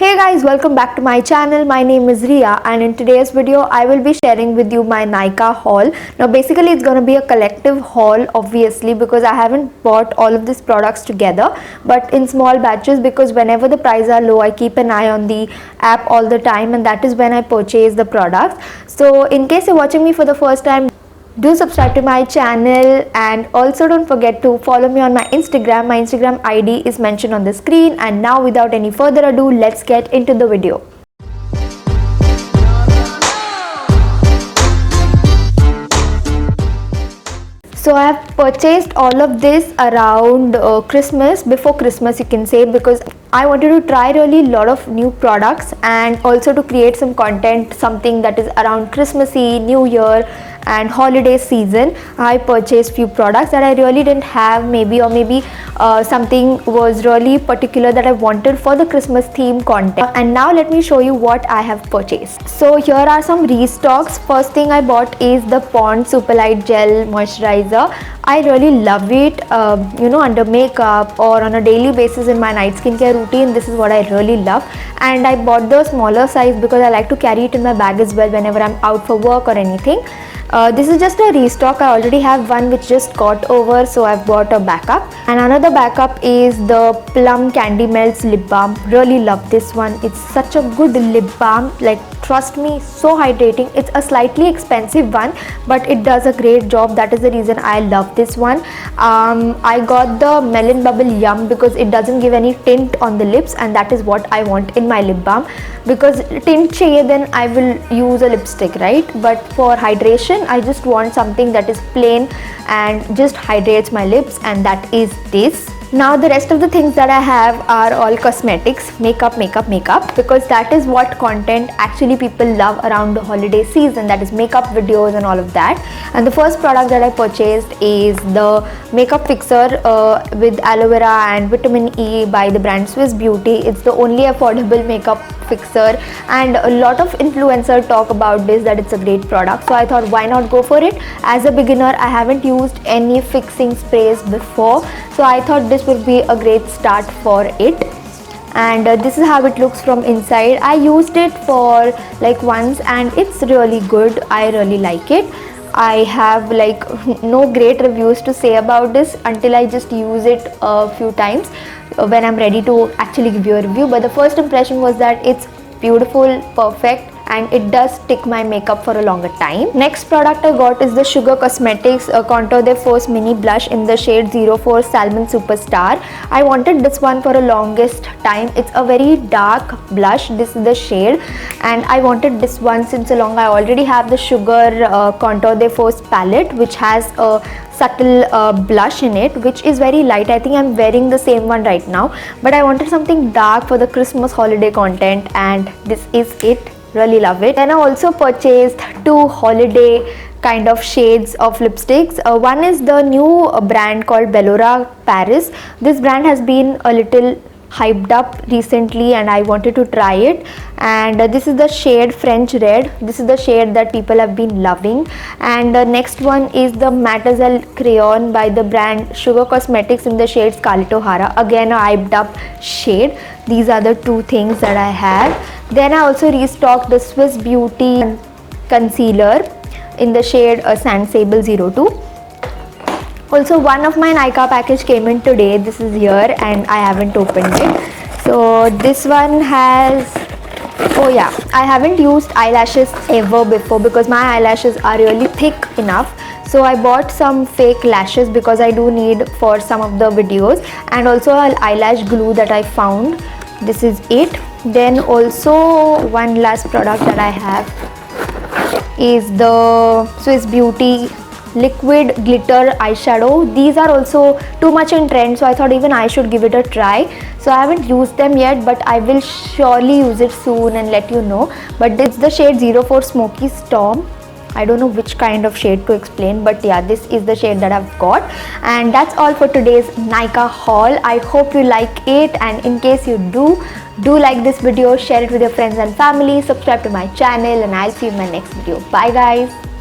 Hey guys, welcome back to my channel. My name is Ria and in today's video I will be sharing with you my Nykaa haul. Now basically it's going to be a collective haul obviously because I haven't bought all of these products together but in small batches because whenever the prices are low I keep an eye on the app all the time and that is when I purchase the products. So in case you're watching me for the first time, do subscribe to my channel and also don't forget to follow me on my Instagram. My Instagram ID is mentioned on the screen, and now without any further ado, let's get into the video. So I have purchased all of this around Christmas, before Christmas you can say, because I wanted to try really lot of new products and also to create some content, something that is around Christmassy, New Year and holiday season. I purchased few products that I really didn't have maybe something was really particular that I wanted for the Christmas theme content. And now let me show you what I have purchased. So here are some restocks. First thing I bought is the Pond's Super Light Gel Moisturizer. I really love it, under makeup or on a daily basis in my night skincare routine. This is what I really love, and I bought the smaller size because I like to carry it in my bag as well whenever I'm out for work or anything. This is just a restock. I already have one which just got over, so I've bought a backup. And another backup is the Plum Candy Melts Lip Balm. Really love this one. It's such a good lip balm, like trust me, so hydrating. It's a slightly expensive one but it does a great job. That is the reason I love this one. I got the Melon Bubble Yum because it doesn't give any tint on the lips and that is what I want in my lip balm, because tint chahiye then I will use a lipstick, right? But for hydration I just want something that is plain and just hydrates my lips, and that is this. Now the rest of the things that I have are all cosmetics, makeup, because that is what content actually people love around the holiday season, that is makeup videos and all of that. And the first product that I purchased is the makeup fixer with aloe vera and vitamin E by the brand Swiss Beauty. It's the only affordable makeup fixer and a lot of influencers talk about this, that it's a great product, so I thought why not go for it. As a beginner I haven't used any fixing sprays before, so I thought this would be a great start for it. And this is how it looks from inside. I used it for like once and it's really good. I really like it. I have like no great reviews to say about this until I just use it a few times when I'm ready to actually give you a review. But the first impression was that it's beautiful, perfect, and it does stick my makeup for a longer time. Next product I got is the Sugar Cosmetics Contour de Force Mini Blush in the shade 04 Salmon Superstar. I wanted this one for a longest time. It's a very dark blush, this is the shade, and I wanted this one since so long. I already have the Sugar Contour de Force palette which has a subtle blush in it which is very light. I think I'm wearing the same one right now, but I wanted something dark for the Christmas holiday content and this is it. Really love it. Then I also purchased two holiday kind of shades of lipsticks. One is the new brand called Bellora Paris. This brand has been a little hyped up recently and I wanted to try it, and this is the shade French Red. This is the shade that people have been loving. And the next one is the Matazelle Crayon by the brand Sugar Cosmetics in the shade Scarlet O'Hara, again a hyped up shade. These are the two things that I have. Then I also restocked the Swiss Beauty concealer in the shade Sand Sable 02. Also one of my Nykaa package came in today. This is here and I haven't opened it. So this one has, oh yeah, I haven't used eyelashes ever before because my eyelashes are really thick enough. So I bought some fake lashes because I do need for some of the videos, and also an eyelash glue that I found. This is it. Then also one last product that I have is the Swiss Beauty liquid glitter eyeshadow. These are also too much in trend, so I thought even I should give it a try. So I haven't used them yet but I will surely use it soon and let you know. But it's the shade 04 Smoky Storm. I don't know which kind of shade to explain, but yeah, this is the shade that I've got. And that's all for today's Nykaa haul. I hope you like it, and in case you do like this video, share it with your friends and family, subscribe to my channel, and I'll see you in my next video. Bye guys.